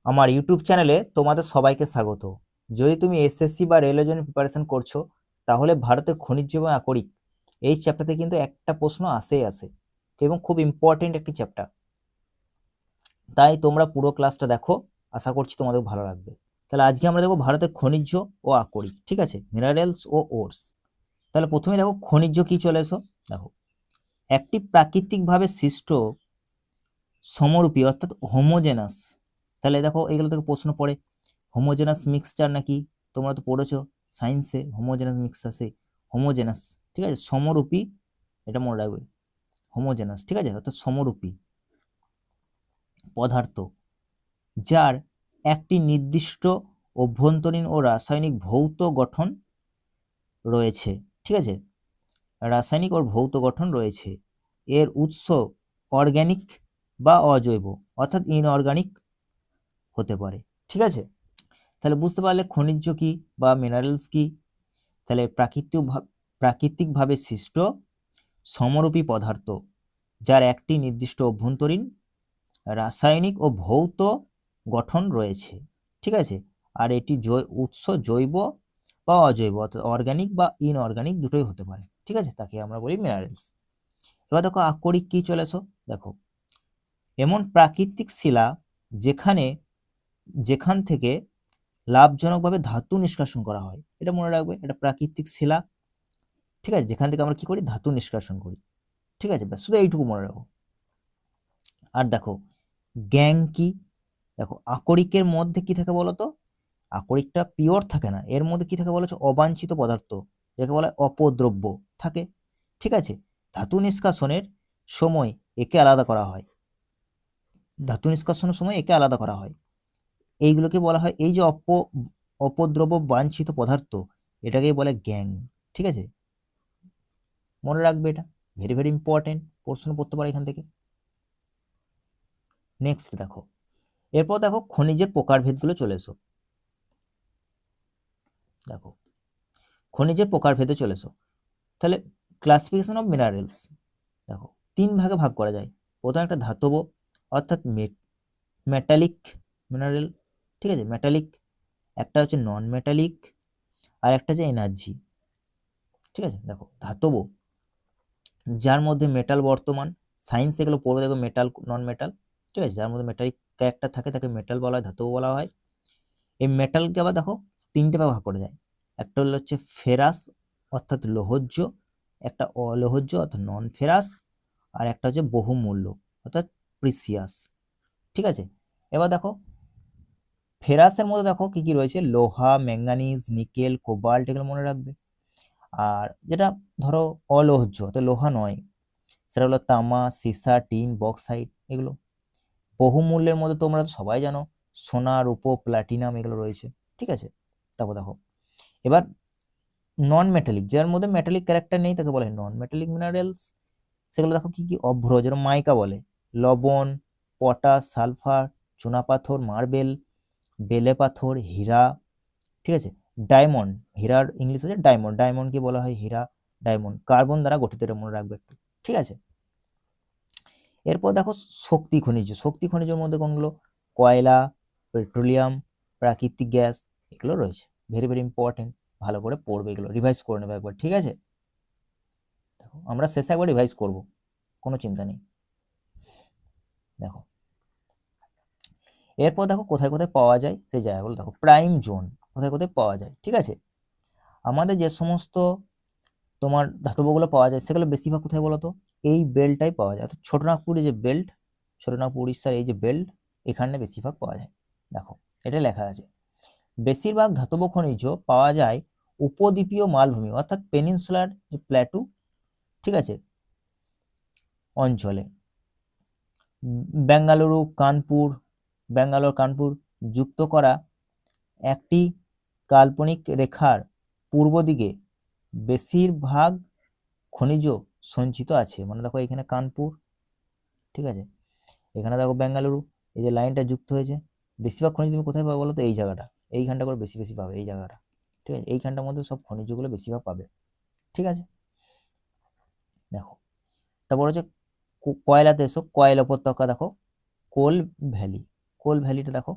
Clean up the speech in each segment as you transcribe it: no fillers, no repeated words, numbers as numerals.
আমার ইউটিউব চ্যানেলে তোমাদের সবাইকে স্বাগত। যদি তুমি এসএসসি বা রেলের জন্য প্রিপারেশন করছো, তাহলে ভারতের খনিজ এবং আকরিক এই চ্যাপ্টারতে কিন্তু একটা প্রশ্ন আসে এবং খুব ইম্পর্টেন্ট একটি চ্যাপ্টার। তাই তোমরা পুরো ক্লাসটা দেখো, আশা করছি তোমাদের ভালো লাগবে। তাহলে আজকে আমরা দেখবো ভারতের খনিজ ও আকরিক, ঠিক আছে, মিনারেলস ও ওরস। তাহলে প্রথমে দেখো খনিজ কি চলে এসো। দেখো, একটি প্রাকৃতিকভাবে সৃষ্ট সমরূপী অর্থাৎ হোমোজেনাস। তাহলে দেখো এগুলো থেকে প্রশ্ন পড়ে, হোমোজেনাস মিক্সচার নাকি? তোমরা তো পড়েছো সায়েন্সে, হোমোজেনাস মিক্সচার, সেই হোমোজেনাস, ঠিক আছে, সমরূপী, এটা মনে রাখবে, হোমোজেনাস, ঠিক আছে, অর্থাৎ সমরূপী পদার্থ যার একটি নির্দিষ্ট অভ্যন্তরীণ ও রাসায়নিক ভৌত গঠন রয়েছে, ঠিক আছে, রাসায়নিক ও ভৌত গঠন রয়েছে। এর উৎস অর্গ্যানিক বা অজৈব অর্থাৎ ইনঅর্গানিক হতে পারে, ঠিক আছে। তাহলে বুঝতে পারলে খনিজ কি বা মিনারেলস কি। তাহলে প্রাকৃতিকভাবে সৃষ্ট সমরূপী পদার্থ যার একটি নির্দিষ্ট অভ্যন্তরীণ রাসায়নিক ও ভৌত গঠন রয়েছে, ঠিক আছে, আর এটি উৎস জৈব বা অজৈব অর্থাৎ অর্গানিক বা ইনঅর্গানিক দুটোই হতে পারে, ঠিক আছে, তাকে আমরা বলি মিনারেলস। এবার দেখো আকরিক কি চলে এসো। দেখো, এমন প্রাকৃতিক শিলা যেখান থেকে লাভজনকভাবে ধাতু নিষ্কাশন করা হয়, এটা মনে রাখবে, এটা প্রাকৃতিক শিলা, ঠিক আছে, যেখান থেকে আমরা কি করি, ধাতু নিষ্কাশন করি, ঠিক আছে, ব্যাস শুধু এইটুকু মনে রাখো। আর দেখো গ্যাং কি। দেখো আকরিকের মধ্যে কি থাকে বলতো, আকরিকটা পিওর থাকে না, এর মধ্যে কি থাকে বলেছো, অবাঞ্ছিত পদার্থ, যাকে বলা হয় অপদ্রব্য থাকে, ঠিক আছে। ধাতু নিষ্কাশনের সময় একে আলাদা করা হয়, ধাতু নিষ্কাশনের সময় একে আলাদা করা হয়। এইগুলোকে বলা হয়, এই যে অপদ্রব্য বাঞ্ছিত পদার্থ, এটাকেই বলে গ্যাং, ঠিক আছে, মনে রাখবে, এটা ভেরি ভেরি ইম্পর্টেন্ট, প্রশ্ন পড়তে পারে এখান থেকে। নেক্সট দেখো, এরপর দেখো খনিজের প্রকারভেদগুলো চলে এসো। দেখো খনিজের প্রকারভেদে চলে এসো। তাহলে ক্লাসিফিকেশন অফ মিনারেলস, দেখো 3 ভাগে ভাগ করা যায়। প্রথমে একটা ধাতব অর্থাৎ মেটালিক মিনারেল, ঠিক আছে, মেটালিক, একটা হচ্ছে নন মেটালিক, আর একটা হচ্ছে এনার্জি, ঠিক আছে। দেখো ধাতব, যার মধ্যে মেটাল বর্তমান, সায়েন্স এগুলো পড়বে, দেখো মেটাল নন মেটাল, ঠিক আছে, যার মধ্যে মেটালিক ক্যারেক্টার থাকে তাকে মেটাল বলা হয়, ধাতব বলা হয়। এই মেটালকে আবার দেখো 3টে ভাগে ভাগ করা যায়। একটা হচ্ছে ফেরাস অর্থাৎ লোহজ্জ, একটা অলোহজ্জ অর্থাৎ নন ফেরাস, আর একটা হচ্ছে বহুমূল্য অর্থাৎ প্রিসিয়াস, ঠিক আছে। এবার দেখো ফেরাসের মধ্যে দেখো কি কি রয়েছে, লোহা, ম্যাঙ্গানিজ, নিকেল, কোবাল্ট, এগুলো মনে রাখবে। আর যেটা ধরো অলোহজ্জ, তো লোহা নয়, সেটা হলো তামা, সীসা, টিন, বক্সাইট, এগুলো। বহুমূল্যের মধ্যে তোমরা তো সবাই জানো, সোনা, রূপো, প্লাটিনাম, এগুলো রয়েছে, ঠিক আছে। তারপর দেখো এবার নন মেটালিক, যার মধ্যে মেটালিক ক্যারেক্টার নেই তাকে বলে নন মেটালিক মিনারেলস। সেগুলো দেখো কি কি, অভ্র, যেরকম মাইকা বলে, লবণ, পটাশ, সালফার, চুনাপাথর, মার্বেল, বেলে পাথর, হীরা, ঠিক আছে। ডায়মন্ড, হীরার ইংলিশ হচ্ছে ডায়মন্ড, ডায়মন্ডকে বলা হয় হীরা। ডায়মন্ড কার্বন দ্বারা গঠিত, এটা মনে রাখবে একটু, ঠিক আছে। এরপর দেখো শক্তি খনিজ, শক্তি খনিজের মধ্যে কোনগুলো, কয়লা, পেট্রোলিয়াম, প্রাকৃতিক গ্যাস, এগুলো রয়েছে। ভেরি ভেরি ইম্পর্টেন্ট, ভালো করে পড়বে, এগুলো রিভাইজ করে নেবে একবার, ঠিক আছে। দেখো আমরা শেষে একবার রিভাইজ করব, কোনো চিন্তা নেই। দেখো এরপর দেখো কোথায় কোথায় পাওয়া যায় সেই জায়গাগুলো, দেখো প্রাইম জোন কোথায় কোথায় পাওয়া যায়, ঠিক আছে। আমাদের যে সমস্ত তোমার ধাতবগুলো পাওয়া যায় সেগুলো বেশিরভাগ কোথায় বলো তো, এই বেল্টটাই পাওয়া যায়, অর্থাৎ ছোটনাগপুরে যে বেল্ট, ছোটনাগপুর উড়িষ্যার এই যে বেল্ট, এখানে বেশিরভাগ পাওয়া যায়। দেখো এটা লেখা আছে, বেশিরভাগ ধাতব খনিজ পাওয়া যায় উপদ্বীপীয় মালভূমি অর্থাৎ পেনিনসুলার যে প্ল্যাটু, ঠিক আছে, অঞ্চলে। বেঙ্গালুরু, কানপুর, ব্যাঙ্গালোর কানপুর যুক্ত করা একটি কাল্পনিক রেখার পূর্ব দিকে বেশিরভাগ খনিজ সঞ্চিত আছে। মানে দেখো এখানে কানপুর, ঠিক আছে, এখানে দেখো বেঙ্গালুরু, এই যে লাইনটা যুক্ত হয়েছে, বেশিরভাগ খনিজ তুমি কোথায় পাবে বলো তো, এই জায়গাটা, এইখানটা করে বেশি বেশি পাবে, এই জায়গাটা, ঠিক আছে, এইখানটার মধ্যে সব খনিজগুলো বেশিরভাগ পাবে, ঠিক আছে। দেখো তারপর হচ্ছে কয়লাতে এসো, কয়লা উপত্যকা দেখো, কোল ভ্যালি, কোল ভ্যালিটা দেখো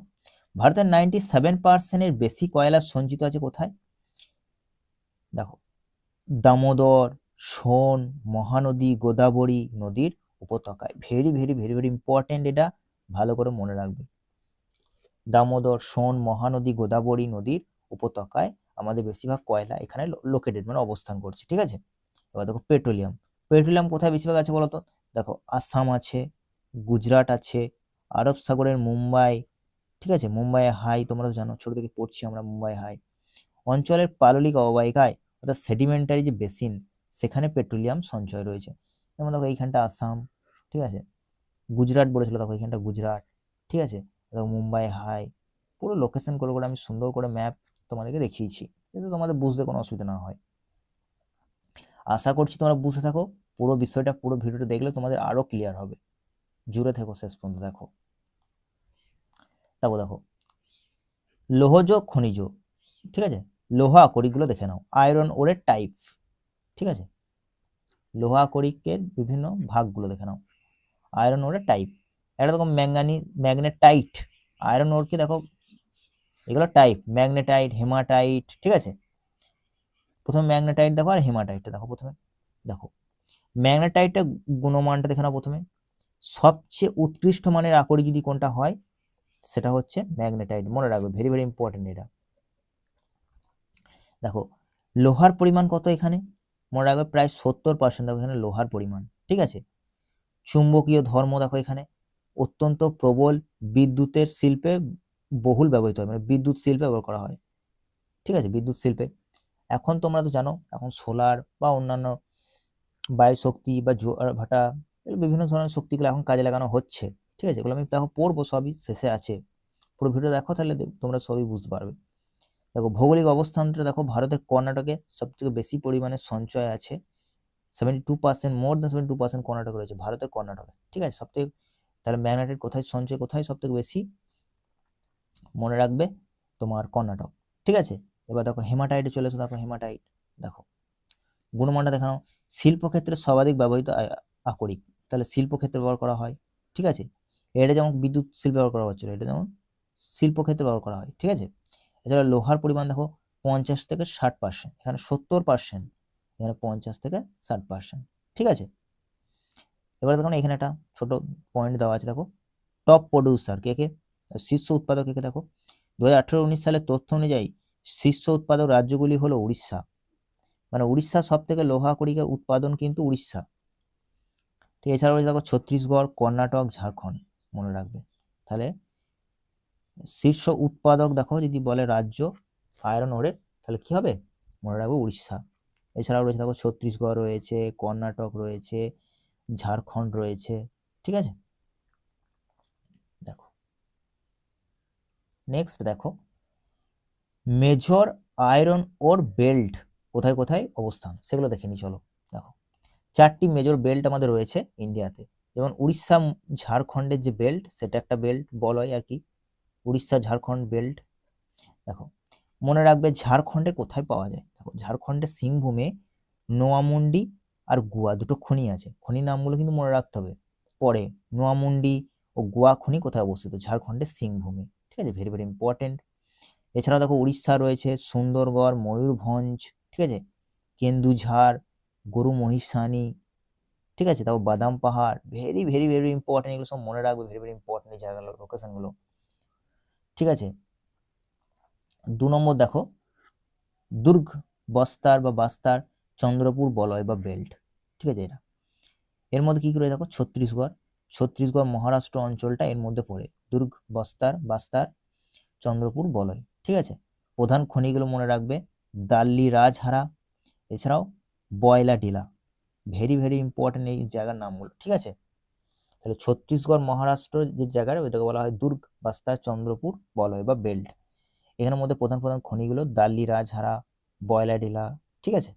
ভারতের 97% বেশি কয়লা সঞ্চিত আছে কোথায়? দেখো, দামোদর, সোন, মহানদী, গোদাবরী নদীর উপত্যকায়। Very very very very important, এটা ভালো করে মনে রাখবে। দামোদর, সোন, মহানদী, গোদাবরী নদীর উপত্যকায় আমাদের বেশিরভাগ কয়লা এখানে লোকেটেড, মানে অবস্থান করছে। ঠিক আছে, এবার দেখো পেট্রোলিয়াম। পেট্রোলিয়াম কোথায় বেশিরভাগ আছে বলতো? দেখো, আসাম আছে, গুজরাট আছে, আরব সাগরের মুম্বাই, ঠিক আছে, মুম্বাই হাই, তোমরা তো জানো, ছোট থেকে পড়ছি আমরা মুম্বাই হাই অঞ্চলের পাললিক অববাহিকায়, অর্থাৎ সেডিমেন্টারি যে বেসিন, সেখানে পেট্রোলিয়াম সঞ্চয় রয়েছে। যেমন দেখো এইখানটা আসাম, ঠিক আছে, গুজরাট বলেছিল, দেখো এইখানটা গুজরাট, ঠিক আছে, দেখো মুম্বাই হাই, পুরো লোকেশন করে করে আমি সুন্দর করে ম্যাপ তোমাদেরকে দেখিয়েছি, যাতে তোমাদের বুঝতে কোনো অসুবিধা না হয়। আশা করছি তোমরা বুঝতে থাকো, পুরো বিষয়টা, পুরো ভিডিওটা দেখলে তোমাদের আরো ক্লিয়ার হবে। জুড়ে থেকো শেষ পর্যন্ত দেখো। তারপর দেখো লৌহজ খনিজ, ঠিক আছে, লোহা আকরিকগুলো দেখে নাও। আয়রন ওরের টাইপ, ঠিক আছে, লোহা আকরিকের বিভিন্ন ভাগগুলো দেখে নাও। আয়রন ওরের টাইপ, একটা দেখো ম্যাগনেটাইট, আয়রন ওরকে দেখো, এগুলো টাইপ, ম্যাগনেটাইট, হেমাটাইট, ঠিক আছে। প্রথমে ম্যাগনেটাইট দেখো আর হেমাটাইটটা দেখো। প্রথমে দেখো ম্যাগনেটাইটটা গুণমানটা দেখে নাও। প্রথমে সবচেয়ে উৎকৃষ্ট মানের আকরিক যদি কোনটা হয়, সেটা হচ্ছে ম্যাগনেটাইট, মনে রাখবে, ভেরি ভেরি ইম্পর্টেন্ট এটা। দেখো লোহার পরিমাণ কত এখানে, মনে রাখবে প্রায় 70% দেখো এখানে লোহার পরিমাণ, ঠিক আছে। চুম্বকীয় ধর্ম দেখো এখানে অত্যন্ত প্রবল, বিদ্যুতের শিল্পে বহুল ব্যবহৃত হয়, মানে বিদ্যুৎ শিল্পে ব্যবহার করা হয়, ঠিক আছে, বিদ্যুৎ শিল্পে। এখন তোমরা তো জানো, এখন সোলার বা অন্যান্য বায়ু শক্তি বা জোয়ার ভাটা, বিভিন্ন ধরনের শক্তিগুলো এখন কাজে লাগানো হচ্ছে, ঠিক আছে। এগুলো আমি দেখো পড়বো, সবই শেষে আছে, পুরো ভিডিও দেখো, তাহলে তোমরা সবই বুঝতে পারবে। দেখো ভৌগোলিক অবস্থানটা দেখো, ভারতের কর্ণাটকে সবথেকে বেশি পরিমাণে সঞ্চয় আছে, 72%, মোর দ্যান 72% কর্ণাটক রয়েছে, ভারতের কর্ণাটকে, ঠিক আছে। সবথেকে, তাহলে ম্যাগনেটের কোথায় সঞ্চয়, কোথায় সব থেকে বেশি, মনে রাখবে তোমার কর্ণাটক, ঠিক আছে। এবার দেখো হেমাটাইটে চলে এসো, দেখো হেমাটাইট, দেখো গুণমানটা দেখানো। শিল্পক্ষেত্রে সর্বাধিক ব্যবহৃত আকরিক, তাহলে শিল্পক্ষেত্রে ব্যবহার করা হয়, ঠিক আছে। এটা যেমন বিদ্যুৎ শিল্পে ব্যবহার করা হচ্ছিল, এটা যেমন শিল্পক্ষেত্রে ব্যবহার করা হয়, ঠিক আছে। এছাড়া লোহার পরিমাণ দেখো 50 থেকে 60%, এখানে 70%, এখানে 50 থেকে 60%, ঠিক আছে। এবার দেখো এখানে একটা ছোট পয়েন্ট দেওয়া আছে, দেখো টপ প্রডিউসার কে কে, শীর্ষ উৎপাদক কে কে, দেখো 2018-19 সালের তথ্য অনুযায়ী শীর্ষ উৎপাদক রাজ্যগুলি হলো উড়িষ্যা, মানে উড়িষ্যা সব থেকে লোহা আকরিকের উৎপাদন কিন্তু উড়িষ্যা, ঠিক। এছাড়া রয়েছে দেখো ছত্তিশগড়, কর্ণাটক, ঝাড়খণ্ড, মনে রাখবে। তাহলে শীর্ষ উৎপাদক দেখো যদি বলে রাজ্য আয়রন ওরের, তাহলে কি হবে, মনে রাখবে উড়িষ্যা। এছাড়াও রয়েছে দেখো ছত্তিশগড় রয়েছে, কর্ণাটক রয়েছে, ঝাড়খণ্ড রয়েছে, ঠিক আছে। দেখো নেক্সট দেখো মেজর আয়রন ওর বেল্ট কোথায় কোথায় অবস্থান, সেগুলো দেখে নি চলো। দেখো 4টি মেজর বেল্ট আমাদের রয়েছে ইন্ডিয়াতে, যেমন উড়িষ্যা ঝাড়খণ্ডের যে বেল্ট, সেটা একটা বেল্ট বলয় আর কি, উড়িষ্যা ঝাড়খণ্ড বেল্ট। দেখো মনে রাখবে ঝাড়খণ্ডে কোথায় পাওয়া যায়, দেখো ঝাড়খণ্ডের সিংভূমে নোয়ামুন্ডি আর গুয়া দুটো খনি আছে, খনির নামগুলো কিন্তু মনে রাখতে হবে পরে। নোয়ামুন্ডি ও গুয়া খনি কোথায় অবস্থিত, ঝাড়খণ্ডের সিংভূমে, ঠিক আছে, ভেরি ভেরি ইম্পর্টেন্ট। এছাড়া দেখো উড়িষ্যা রয়েছে সুন্দরগড়, ময়ূরভঞ্জ, ঠিক আছে, কেন্দুঝাড়, গরু মহিষানি, ঠিক আছে, তারপর বাদাম পাহাড়, ভেরি ভেরি ভেরি ইম্পর্টেন্ট, এগুলো সব মনে রাখবে, ভেরি ভেরি ইম্পর্টেন্ট এই জায়গাগুলো, লোকেশনগুলো, ঠিক আছে। 2 নম্বর দেখো দুর্গ বস্তার বা বাস্তার চন্দ্রপুর বলয় বা বেল্ট, ঠিক আছে। এর মধ্যে কি কি রয়েছে দেখো, ছত্তিশগড় মহারাষ্ট্র অঞ্চলটা এর মধ্যে পড়ে, দুর্গ বাস্তার চন্দ্রপুর বলয়, ঠিক আছে। প্রধান খনিগুলো মনে রাখবে দাল্লি রাজহারা, এছাড়াও বয়লা টিলা, ভেরি ভেরি ইম্পর্টেন্ট এই জায়গার নামগুলো, ঠিক আছে। তাহলে ছত্তিশগড় মহারাষ্ট্র যে জায়গাটা, ওইটাকে বলা হয় দুর্গ বাস্তার চন্দ্রপুর বলয় বা বেল্ট। এখানের মধ্যে প্রধান প্রধান খনিগুলো দাল্লি রাজহারা, বয়লা টিলা, ঠিক আছে।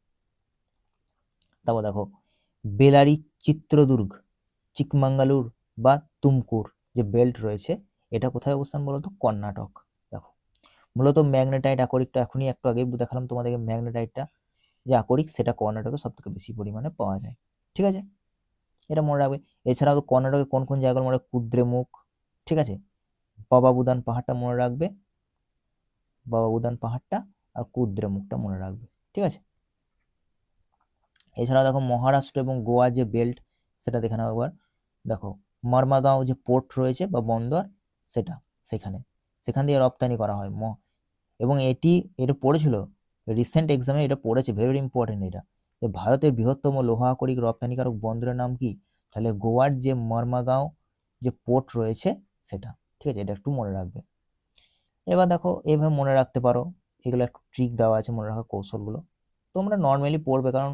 তারপর দেখো বেলারি চিত্রদুর্গ, চিকমাঙ্গালুর বা তুমকুর যে বেল্ট রয়েছে, এটা কোথায় অবস্থান বলতো, কর্ণাটক। দেখো মূলত ম্যাগনেটাইট আকরিকটা এখনই একটু আগে দেখালাম তোমাদেরকে, ম্যাগনেটাইটটা যে আকরিক, সেটা কর্ণাটকে সব থেকে বেশি পরিমাণে পাওয়া যায়, ঠিক আছে, এটা মনে রাখবে। এছাড়াও তো কর্ণাটকে কোন কোন জায়গাগুলো মনে রাখবে, কুদ্রেমুখ, ঠিক আছে, বাবা বুদান পাহাড়টা মনে রাখবে, বাবা বুদান পাহাড়টা, আর কুদ্রেমুখটা মনে রাখবে, ঠিক আছে। এছাড়া দেখো মহারাষ্ট্র এবং গোয়া যে বেল্ট সেটা দেখে নাও একবার। দেখো মারমাগাঁও যে পোর্ট রয়েছে বা বন্দর, সেটা সেখান দিয়ে রপ্তানি করা হয় এবং এটা পড়েছিল রিসেন্ট এক্সামে, এটা পড়েছে, ভেরি ইম্পর্টেন্ট এটা, যে ভারতের বৃহত্তম লোহা আকরিক রপ্তানিকারক বন্দরের নাম কি? তাহলে গোয়ার যে মারমাগাঁও যে পোর্ট রয়েছে সেটা, ঠিক আছে, এটা একটু মনে রাখবে। এবার দেখো এইভাবে মনে রাখতে পারো, এগুলো একটু ট্রিক দেওয়া আছে মনে রাখার কৌশলগুলো, তোমরা নর্মালি পড়বে, কারণ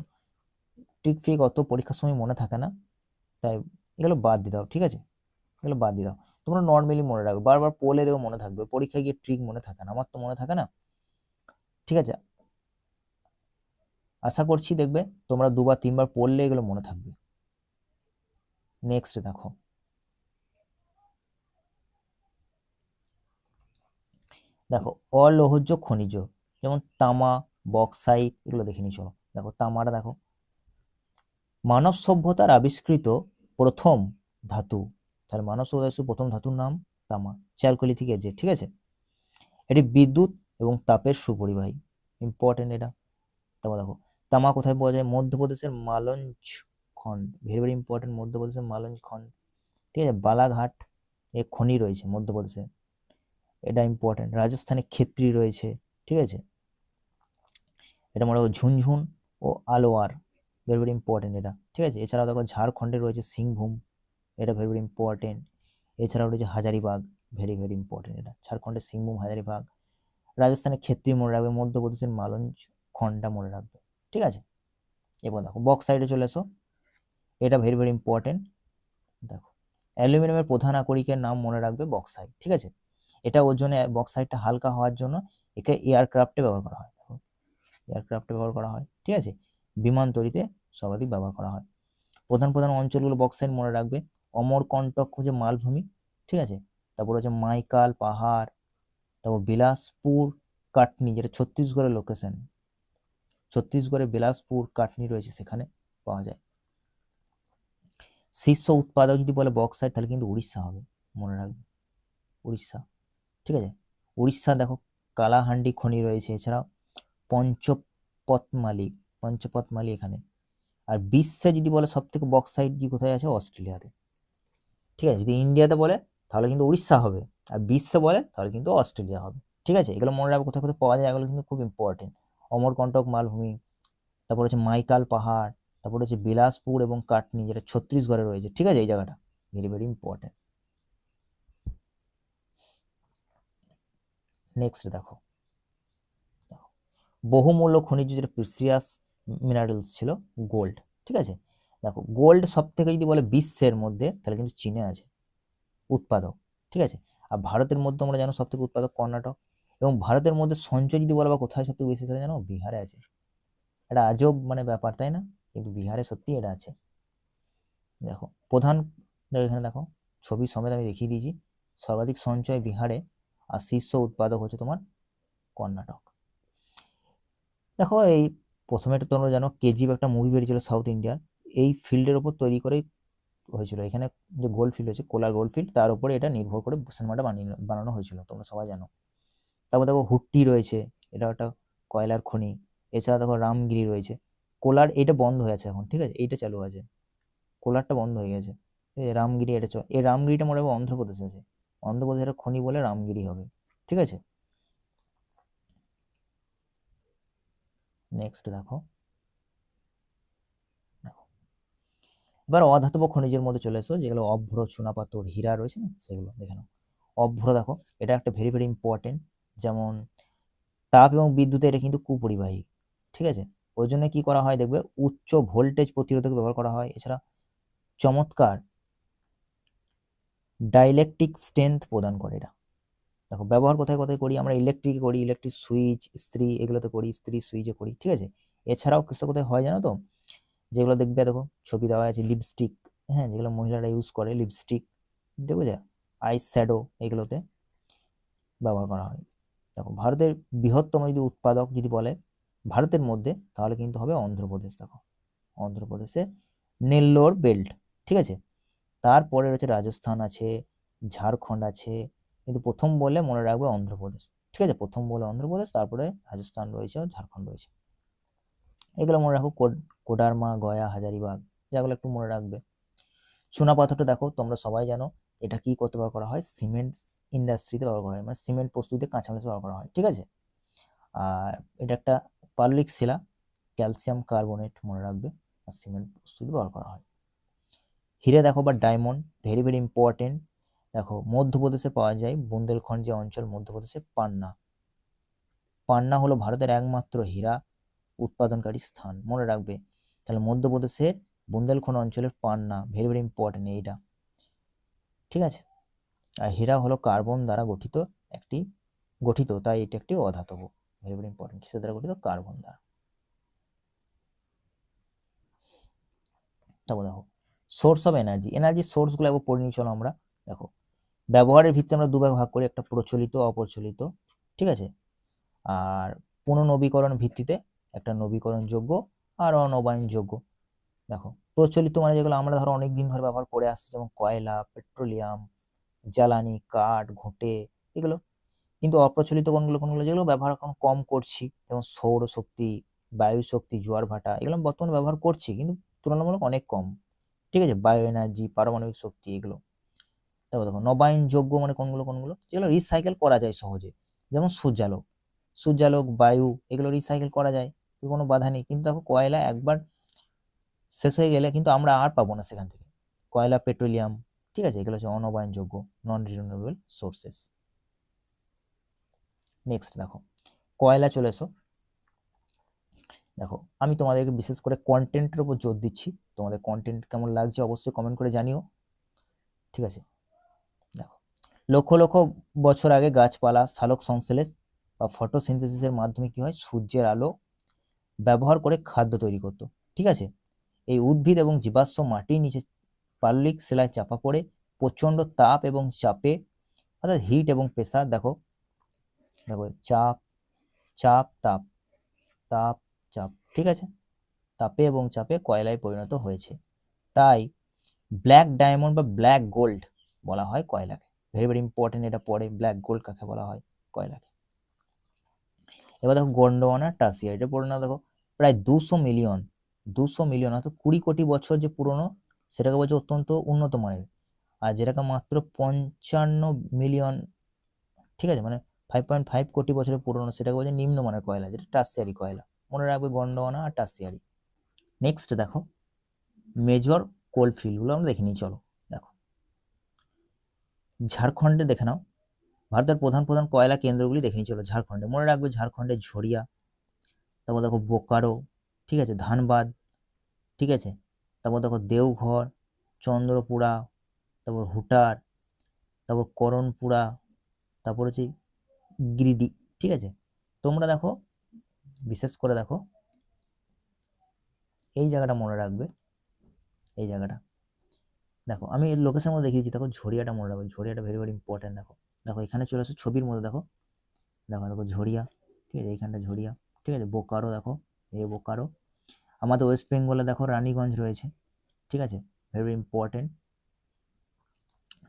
ট্রিক ফ্রিক অত পরীক্ষার সময় মনে থাকে না, তাই এগুলো বাদ দিয়ে দাও, ঠিক আছে, এগুলো বাদ দিয়ে দাও, তোমরা নর্মালি মনে রাখবে, বারবার পড়লে দেখো মনে থাকবে, পরীক্ষায় গিয়ে ট্রিক মনে থাকে না, আমার তো মনে থাকে না, ঠিক আছে। আশা করছি দেখবে তোমরা 2 বা 3 বার পড়লে এগুলো মনে থাকবে। নেক্সট দেখো, দেখো অলোহজ খনিজ, যেমন তামা, বক্সাইট, এগুলো দেখে নিই, চলো দেখো তামাটা দেখো, মানব সভ্যতার আবিষ্কৃত প্রথম ধাতু, তাহলে মানব সভ্যতার প্রথম ধাতুর নাম তামা, চ্যালকোলিথিক এজে, ঠিক আছে। এটি বিদ্যুৎ এবং তাপের সুপরিবাহী, ইম্পর্টেন্ট এটা। তারপর দেখো তামা কোথায় পাওয়া যায়? মধ্যপ্রদেশের মালঞ্জ খন্ড, ভেরি ভেরি ইম্পর্টেন্ট, মধ্যপ্রদেশের মালঞ্জ খন্ড, ঠিক আছে। বালাঘাট এ খনি রয়েছে মধ্যপ্রদেশে, এটা ইম্পর্টেন্ট। রাজস্থানে ক্ষেত্রী রয়েছে, ঠিক আছে, এটা মনে রাখো। ঝুনঝুন ও আলোয়ার, ভেরি ভেরি ইম্পর্টেন্ট এটা, ঠিক আছে। এছাড়াও দেখো ঝাড়খণ্ডে রয়েছে সিংভূম, এটা ভেরি ভেরি ইম্পর্টেন্ট। এছাড়াও রয়েছে হাজারিবাগ, ভেরি ভেরি ইম্পর্টেন্ট এটা, ঝাড়খণ্ডের সিংভূম, হাজারিবাগ। রাজস্থানের ক্ষেত্রী মনে রাখবে, মধ্যপ্রদেশের মালঞ্জ খন্ডটা মনে রাখবে, ঠিক আছে। এবার দেখো বক্সাইডে চলে এসো, এটা ভেরি ভেরি ইম্পর্টেন্ট। দেখো অ্যালুমিনিয়ামের প্রধান আকরিকের নাম মনে রাখবে বক্সাইড, ঠিক আছে। এটা ওজনে বক্সাইডটা হালকা হওয়ার জন্য একে এয়ারক্রাফটে ব্যবহার করা হয়, দেখো এয়ারক্রাফটে ব্যবহার করা হয়, ঠিক আছে। বিমান তৈরিতে সর্বাধিক ব্যবহার করা হয়। প্রধান প্রধান অঞ্চলগুলো বক্সাইড মনে রাখবে, অমরকণ্টক হচ্ছে মালভূমি, ঠিক আছে। তারপর হচ্ছে মাইকাল পাহাড়, তারপর বিলাসপুর কাটনি, যেটা ছত্তিশগড়ের লোকেশন, ছত্তিশগড়ে বিলাসপুর কাটনি রয়েছে, সেখানে পাওয়া যায়। শীর্ষ উৎপাদক যদি বলে বক্সাইট, তাহলে কিন্তু উড়িষ্যা হবে, মনে রাখবে, উড়িষ্যা, ঠিক আছে। উড়িষ্যা দেখো কালাহান্ডি খনি রয়েছে, এছাড়াও পঞ্চপতমালি, পঞ্চপতমালি এখানে। আর বিশ্বে যদি বলে সব থেকে বক্সাইট কি কোথায় আছে? অস্ট্রেলিয়াতে, ঠিক আছে। যদি ইন্ডিয়াতে বলে তাহলে কিন্তু উড়িষ্যা হবে, আর বিশ্বে বলে তাহলে কিন্তু অস্ট্রেলিয়া হবে, ঠিক আছে। এগুলো মনে রাখবে, কোথায় কোথায় পাওয়া যায়, এগুলো কিন্তু খুব ইম্পর্টেন্ট। অমরকণ্টক মালভূমি, তারপর হচ্ছে মাইকাল পাহাড়, তারপর হচ্ছে বিলাসপুর এবং কাটনি, যেটা ছত্তিশগড়ে রয়েছে, ঠিক আছে। এই জায়গাটা ভেরি ভেরি ইম্পর্টেন্ট। নেক্সট দেখো, বহুমূল্য খনিজ যেটা প্রিসিয়াস মিনারেলস ছিল, গোল্ড, ঠিক আছে। দেখো গোল্ড সব থেকে যদি বলে বিশ্বের মধ্যে, তাহলে কিন্তু চীনে আছে উৎপাদক, ঠিক আছে। আর ভারতের মধ্যে আমরা জানো সব থেকে উৎপাদক কর্ণাটক, এবং ভারতের মধ্যে সঞ্চয় যদি বলা বা কোথায় সব থেকে বেশি, তাহলে জানো বিহারে আছে। এটা আজব মানে ব্যাপার, তাই না? কিন্তু বিহারে সত্যি এটা আছে। দেখো প্রধান, দেখো এখানে দেখো ছবি সমেত আমি দেখিয়ে দিয়েছি, সর্বাধিক সঞ্চয় বিহারে, আর শীর্ষ উৎপাদক হচ্ছে তোমার কর্ণাটক। দেখো এই প্রথমে একটা তোমরা জানো কেজিএফ একটা মুভি বেরিয়েছিল সাউথ ইন্ডিয়ার, এই ফিল্ডের ওপর তৈরি করেই হয়েছিল। এখানে যে গোল্ড ফিল্ড হয়েছে, কোলার গোল্ড ফিল্ড, তার উপরে এটা নির্ভর করে সিনেমাটা বানানো হয়েছিল, তোমরা সবাই জানো। তারপর দেখো হুট্টি রয়েছে, এটা একটা কয়লার খনি। এছাড়া দেখো রামগিরি রয়েছে। কোলার এটা বন্ধ হয়ে আছে এখন, ঠিক আছে, এইটা চালু আছে, কোলারটা বন্ধ হয়ে গেছে। এই রামগিরি এটা এই রামগিরিটা মনে হয় অন্ধ্রপ্রদেশে আছে, অন্ধ্রপ্রদেশের খনি বলে রামগিরি হবে, ঠিক আছে। নেক্সট দেখো, এবার অধাতব খনিজের মধ্যে চলে এসো, যেগুলো অভ্র, চুনাপাথর, হীরা রয়েছে না, সেগুলো দেখে নাও। অভ্র দেখো, এটা একটা ভেরি ভেরি ইম্পর্টেন্ট, যেমন তাপ এবং বিদ্যুতে এটা কিন্তু কুপরিবাহী, ঠিক আছে। ওই জন্য কি করা হয় দেখবে, উচ্চ ভোল্টেজ প্রতিরোধক ব্যবহার করা হয়। এছাড়া চমৎকার ডাইলেকট্রিক স্ট্রেংথ প্রদান করে এটা। দেখো ব্যবহার কোথায় কোথায় করি আমরা, ইলেকট্রিকে করি, ইলেকট্রিক সুইচ, ইস্ত্রি, এগুলোতে করি, ইস্ত্রি সুইচে করি, ঠিক আছে। এছাড়াও কিছু কোথায় হয় জানো তো, যেগুলো দেখবে দেখো ছবি দেওয়া আছে, লিপস্টিক, হ্যাঁ, যেগুলো মহিলারা ইউজ করে, লিপস্টিক, দেখবে যা আই শ্যাডো, এগুলোতে ব্যবহার করা হয়। দেখো ভারতের বৃহত্তম যদি উৎপাদক যদি বলে ভারতের মধ্যে, তাহলে কিন্তু হবে অন্ধ্রপ্রদেশ। দেখো অন্ধ্রপ্রদেশে নেল্লোর বেল্ট, ঠিক আছে। তারপরে রয়েছে রাজস্থান আছে, ঝাড়খণ্ড আছে, কিন্তু প্রথম বলে মনে রাখবে অন্ধ্রপ্রদেশ। ঠিক আছে, প্রথম বলে অন্ধ্রপ্রদেশ, তারপরে রাজস্থান রয়েছে, ঝাড়খণ্ড রয়েছে। এগুলো মনে রাখো, কোডারমা, গয়া, হাজারিবাগ, যেগুলো একটু মনে রাখবে। চুনা পাথরটা দেখো, তোমরা সবাই জানো এটা কি করতে ব্যবহার করা হয়, সিমেন্ট ইন্ডাস্ট্রিতে ব্যবহার করা হয়, মানে সিমেন্ট প্রস্তুতিতে কাঁচামাল ব্যবহার করা হয়। ঠিক আছে, আর এটা একটা পাললিক শিলা, ক্যালসিয়াম কার্বনেট মনে রাখবে, আর সিমেন্ট প্রস্তুতি ব্যবহার করা হয়। হিরে দেখো বা ডায়মন্ড, ভেরি ভেরি ইম্পর্টেন্ট। দেখো মধ্যপ্রদেশে পাওয়া যায়, বুন্দেলখণ্ড যে অঞ্চল মধ্যপ্রদেশে, পান্না। পান্না হলো ভারতের একমাত্র হীরা উৎপাদনকারী স্থান, মনে রাখবে। তাহলে মধ্যপ্রদেশের বুন্দেলখণ্ড অঞ্চলের পান্না, ভেরি ভেরি ইম্পর্টেন্ট এইটা। ঠিক আছে, আর হীরা হলো কার্বন দ্বারা গঠিত, তাই এটা একটি অধাতব। ভেরি ভেরি ইম্পর্টেন্ট, কিসের দ্বারা গঠিত, কার্বন দ্বারা। তারপর দেখো সোর্স অফ এনার্জি, এনার্জি সোর্সগুলো একবার পড়ে নিয়ে চলো আমরা। দেখো ব্যবহারের ভিত্তিতে আমরা দুভাগে ভাগ করি, একটা প্রচলিত, অপ্রচলিত। ঠিক আছে, আর পুনর্নবীকরণ ভিত্তিতে একটা নবীকরণযোগ্য আর অনবায়নযোগ্য। দেখো প্রচলিত মানে যেগুলো আমরা ধরো অনেকদিন ধরে ব্যবহার করে আসছি, যেমন কয়লা, পেট্রোলিয়াম, জ্বালানি, কাঠ, ঘুঁটে, এগুলো। কিন্তু অপ্রচলিত কোনগুলো, যেগুলো ব্যবহার এখন কম করছি, যেমন সৌরশক্তি, বায়ু শক্তি, জোয়ার ভাটা, এগুলো বর্তমানে ব্যবহার করছি কিন্তু তুলনামূলক অনেক কম। ঠিক আছে, বায়ো এনার্জি, পারমাণবিক শক্তি, এগুলো। তারপর দেখো নবায়নযোগ্য মানে কোনগুলো, যেগুলো রিসাইকেল করা যায় সহজে, যেমন সূর্যালোক, বায়ু, এগুলো রিসাইকেল করা যায়, কোনো বাধা নেই। কিন্তু দেখো কয়লা একবার শেষ হয়ে গেলে কিন্তু আমরা আর পাবো না সেখান থেকে, কয়লা, পেট্রোলিয়াম। ঠিক আছে, এগুলো হচ্ছে অনবায়নযোগ্য, নন রিনিউয়েবল সোর্সেস। নেক্সট দেখো কয়লা, চলে এসো। দেখো আমি তোমাদেরকে বিশেষ করে কন্টেন্টের উপর জোর দিচ্ছি, তোমাদের কন্টেন্ট কেমন লাগছে অবশ্যই কমেন্ট করে জানিও। ঠিক আছে, দেখো লক্ষ লক্ষ বছর আগে গাছপালা সালোক সংশ্লেষ বা ফটোসিনথেসিসের মাধ্যমে কি হয়, সূর্যের আলো ব্যবহার করে খাদ্য তৈরি করতো। ঠিক আছে, এই উদ্ভিদ এবং জীবাশ্ম মাটির নিচে পাললিক শিলায় চাপা পড়ে প্রচন্ড তাপ এবং চাপে, অর্থাৎ হিট এবং প্রেসার, দেখো দেখো চাপ চাপ তাপ, তাপ চাপ, ঠিক আছে, তাপে এবং চাপে কয়লায় পরিণত হয়েছে। তাই ব্ল্যাক ডায়মন্ড বা ব্ল্যাক গোল্ড বলা হয় কয়লাকে। ভেরি ভেরি ইম্পর্টেন্ট, এটা পড়ে, ব্ল্যাক গোল্ড কাকে বলা হয়, কয়লাকে। এবার দেখো গন্ডোয়ানা টাসিয়া, এটা পড়ে না, দেখো প্রায় 200 মিলিয়ন অর্থাৎ 20 কোটি বছর যে পুরনো, সেটাকে বলছে অত্যন্ত উন্নত মানের। আর যেটাকে মাত্র 55 মিলিয়ন, ঠিক আছে, মানে 5.5 কোটি বছরের পুরনো, সেটাকে বলছে নিম্নমানের কয়লা, যেটা টাসিয়ারি কয়লা। মনে রাখবে গন্ডোয়ানা আর টাসিয়ারি। নেক্সট দেখো মেজর কোলফিল্ডগুলো আমরা দেখে নিই, চলো। দেখো ঝাড়খণ্ডে দেখে নাও, ভারতের প্রধান প্রধান কয়লা কেন্দ্রগুলি দেখে নিই চলো। ঝাড়খণ্ডে মনে রাখবে, ঝাড়খণ্ডে ঝরিয়া, তারপর দেখো বোকারো, ঠিক আছে, ধানবাদ, ঠিক আছে, তারপর দেখো দেওঘর, চন্দ্রপুরা, তারপর হুটার, তারপর করণপুরা, তারপর হচ্ছে গিরিডি। ঠিক আছে, তোমরা দেখো বিশেষ করে দেখো এই জায়গাটা মনে রাখবে, এই জায়গাটা দেখো আমি লোকেশনের মধ্যে দেখিয়েছি, দেখো ঝরিয়াটা মনে রাখবে, ঝরিয়াটা ভেরি ভেরি ইম্পর্টেন্ট। দেখো দেখো এখানে চলে আসো ছবির মধ্যে, দেখো দেখো দেখো ঝরিয়া, ঠিক আছে, এইখানটা ঝরিয়া, ঠিক আছে, বোকারো, দেখো এই বোকারো। আমাদের ওয়েস্ট বেঙ্গলে দেখো রানীগঞ্জ রয়েছে, ঠিক আছে, ভেরি ইম্পর্টেন্ট।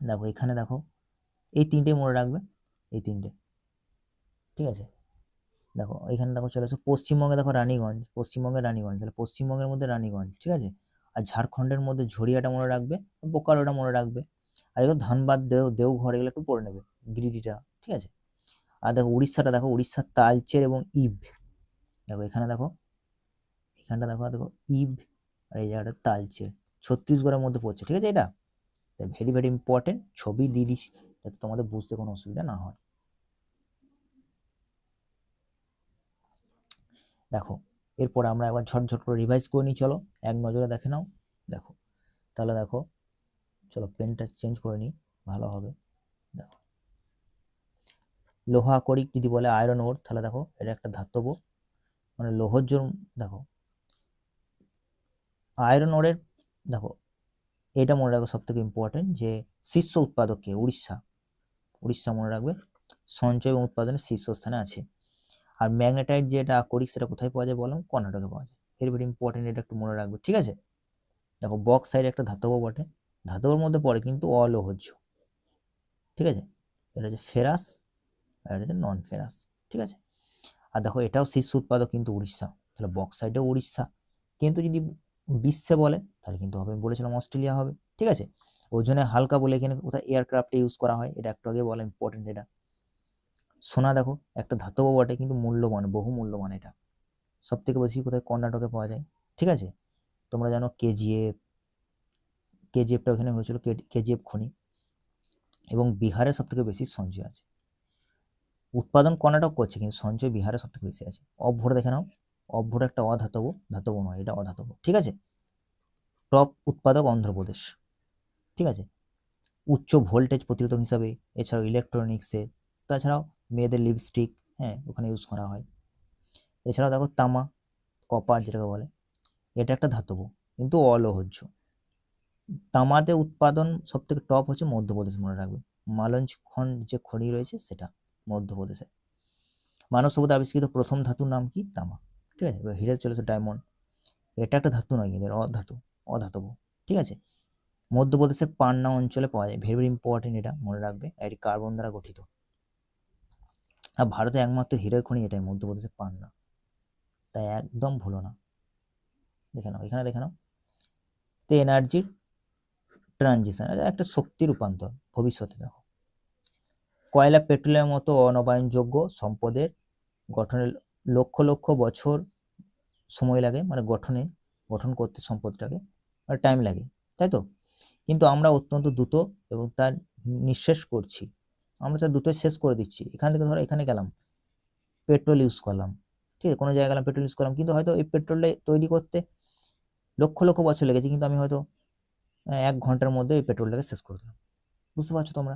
দেখো এখানে দেখো এই তিনটে মনে রাখবে, এই তিনটে, ঠিক আছে। দেখো এখানে দেখো চলে আসো পশ্চিমবঙ্গে, দেখো রানীগঞ্জ, পশ্চিমবঙ্গের রানীগঞ্জ, তাহলে পশ্চিমবঙ্গের মধ্যে রানীগঞ্জ, ঠিক আছে। আর ঝাড়খণ্ডের মধ্যে ঝরিয়াটা মনে রাখবে, বোকারোটা মনে রাখবে। আর এগুলো ধানবাদ, দেওঘর, এগুলো একটু পড়ে নেবে, গিরিডিটা, ঠিক আছে। আর দেখো উড়িষ্যাটা, দেখো উড়িষ্যার তালচের এবং ইব, দেখো এখানে দেখো, এখানটা দেখো দেখো ইব, আর এই জায়গাটা তালচের, ছত্তিশগড়ের মধ্যে পড়ছে, ঠিক আছে। এটা ভেরি ভেরি ইম্পর্টেন্ট, ছবি দিয়ে দিচ্ছি যাতে তোমাদের বুঝতে কোনো অসুবিধা না হয়। দেখো এরপর আমরা একবার ঝটঝট করে রিভাইজ করে নিই, চলো এক নজরে দেখে নাও। দেখো তাহলে দেখো, চলো পেনটা চেঞ্জ করে নিই, ভালো হবে। দেখো লোহা আকরিক যদি বলে আয়রন ওর, তাহলে দেখো এটা একটা ধাতব, মানে লৌহজ্জ। দেখো আয়রন ওরের, দেখো এটা মনে রাখবে সব থেকে ইম্পর্টেন্ট, যে শীর্ষ উৎপাদককে উড়িষ্যা, উড়িষ্যা মনে রাখবে, সঞ্চয় এবং উৎপাদনের শীর্ষস্থানে আছে। আর ম্যাগনেটাইট যেটা আকরিক, সেটা কোথায় পাওয়া যায় বললাম, কর্ণাটকে পাওয়া যায়। ভেরি ভেরি ইম্পর্টেন্ট, এটা একটু মনে রাখবে, ঠিক আছে। দেখো বক্সাইট একটা ধাতব বটে, ধাতবের মধ্যে পড়ে কিন্তু অলৌহজ্য, ঠিক আছে। এটা হচ্ছে ফেরাস আর এটা হচ্ছে নন ফেরাস, ঠিক আছে। আর দেখো এটাও শীর্ষ উৎপাদক কিন্তু উড়িষ্যা, তাহলে বক্সাইটও উড়িষ্যা, কিন্তু যদি বিশ্বে বলে তাহলে কিন্তু হবে, আমি বলেছিলাম অস্ট্রেলিয়া হবে, ঠিক আছে। ওজনে হালকা বলে এখানে কোথায় এয়ারক্রাফটে ইউজ করা হয়, এটা একটু আগে বলা ইম্পর্টেন্ট। এটা সোনা দেখো একটা ধাতব বটে কিন্তু মূল্যবান, বহু মূল্যবান। এটা সব থেকে বেশি কোথায় কর্ণাটকে পাওয়া যায়, ঠিক আছে। তোমরা জানো কেজিএফটা ওখানে হয়েছিল, কেজিএফ খনি, এবং বিহারে সব থেকে বেশি সঞ্চয় আছে। উৎপাদন কর্ণাটক করছে কিন্তু সঞ্চয় বিহারে সব থেকে বেশি আছে। অভ্র দেখে নাও, অভ্র একটা অধাতব, ধাতব নয়, এটা অধাতব, ঠিক আছে। টপ উৎপাদক অন্ধ্রপ্রদেশ, ঠিক আছে। উচ্চ ভোল্টেজ প্রতিরোধক হিসাবে, এছাড়াও ইলেকট্রনিক্সে, তাছাড়াও মেয়েদের লিপস্টিক, হ্যাঁ ওখানে ইউজ করা হয়। এছাড়াও দেখো তামা, কপার যেটাকে বলে, এটা একটা ধাতব কিন্তু অলোহ্য। তামাতে উৎপাদন সব থেকে টপ হচ্ছে মধ্যপ্রদেশ, মনে রাখবে। মালঞ্জ খন্ড যে খনি রয়েছে সেটা মধ্যপ্রদেশে। মানব সভ্যতা আবিষ্কৃত প্রথম ধাতুর নাম কি? তামা, ঠিক আছে। এবার হিরে চলেছে ডায়মন্ড, এটা একটা ধাতু নয় কিন্তু অধাতব, ঠিক আছে। মধ্যপ্রদেশের পান্না অঞ্চলে পাওয়া যায়, ভেরি ভেরি ইম্পর্টেন্ট, এটা মনে রাখবে। এটি কার্বন দ্বারা গঠিত। আর ভারতে একমাত্র হীরের খনি এটাই, মধ্যপ্রদেশের পান্না, তাই একদম ভুলো না। দেখে নাও, এখানে দেখে নাও। তো এনার্জির ট্রানজিশন, একটা শক্তি রূপান্তর ভবিষ্যতে। দেখো কয়লা, পেট্রোলিয়ামের মতো অনবায়নযোগ্য সম্পদের গঠনে লক্ষ লক্ষ বছর সময় লাগে, মানে গঠন করতে সম্পদটাকে টাইম লাগে, তাই তো। কিন্তু আমরা অত্যন্ত দ্রুত এবং তার নিঃশেষ করছি, আমরা তার দ্রুত শেষ করে দিচ্ছি। এখান থেকে ধরো এখানে গেলাম, পেট্রোল ইউজ করলাম, ঠিক আছে, কোনো জায়গায় গেলাম পেট্রোল ইউজ করলাম, কিন্তু হয়তো এই পেট্রোলটা তৈরি করতে লক্ষ লক্ষ বছর লেগেছে, কিন্তু আমি হয়তো 1 ঘন্টার মধ্যে এই পেট্রোলটাকে শেষ করে দিলাম। বুঝতে পারছো তোমরা?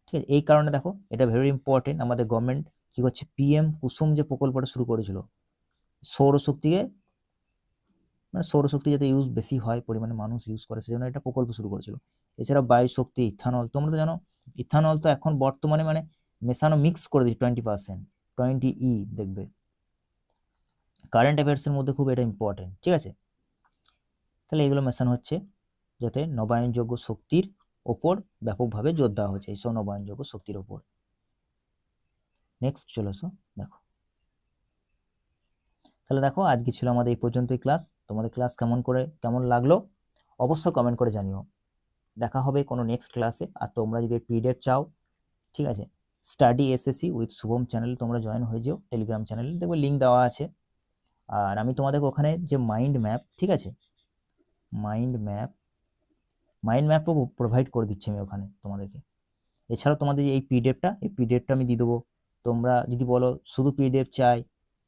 ঠিক আছে, এই কারণে দেখো এটা ভেরি ইম্পর্টেন্ট। আমাদের গভর্নমেন্ট কি করছে, পিএম কুসুম যে প্রকল্পটা শুরু করেছিল, সৌরশক্তিকে, মানে সৌরশক্তি যাতে ইউজ বেশি হয়, পরিমাণে মানুষ ইউজ করে, সেজন্য এটা প্রকল্প শুরু করেছিল। এছাড়া বায়ু শক্তি, ইথানল, তোমরা তো জানো ইথানল তো এখন বর্তমানে মানে মেশানো, মিক্স করে দিচ্ছে 20%, 20E দেখবে। কারেন্ট অ্যাফেয়ার্সের মধ্যে খুব এটা ইম্পর্টেন্ট, ঠিক আছে। তাহলে এগুলো মেশানো হচ্ছে যাতে নবায়নযোগ্য শক্তির ওপর ব্যাপকভাবে জোর দেওয়া হচ্ছে, এইসব নবায়নযোগ্য শক্তির ওপর। নেক্সট চলে আসো, দেখো। তাহলে দেখো আজকে ছিল আমাদের এই পর্যন্তই ক্লাস। তোমাদের ক্লাস কেমন লাগলো অবশ্যই কমেন্ট করে জানিও। দেখা হবে কোনো নেক্সট ক্লাসে। আর তোমরা যদি পিডিএফ চাও, ঠিক আছে, study SSC with Shubham channel তোমরা জয়েন হয়ে যেও, টেলিগ্রাম চ্যানেলে দেখবে লিঙ্ক দেওয়া আছে। আর আমি তোমাদেরকে ওখানে যে মাইন্ড ম্যাপ, ঠিক আছে, মাইন্ড ম্যাপও প্রোভাইড করে দিচ্ছি আমি ওখানে তোমাদেরকে। এছাড়াও তোমাদের এই পিডিএফটা আমি দিয়ে দেবো। তোমরা যদি বলো শুধু পিডিএফ চাই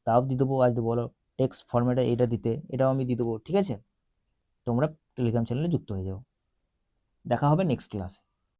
তাও দিয়ে দেবো, আর যদি বলো টেক্সট ফরম্যাটে এটা দিতে, এটাও আমি দিয়ে দেবো, ঠিক আছে। তোমরা টেলিগ্রাম চ্যানেলে যুক্ত হয়ে যাও। দেখা হবে নেক্সট ক্লাসে।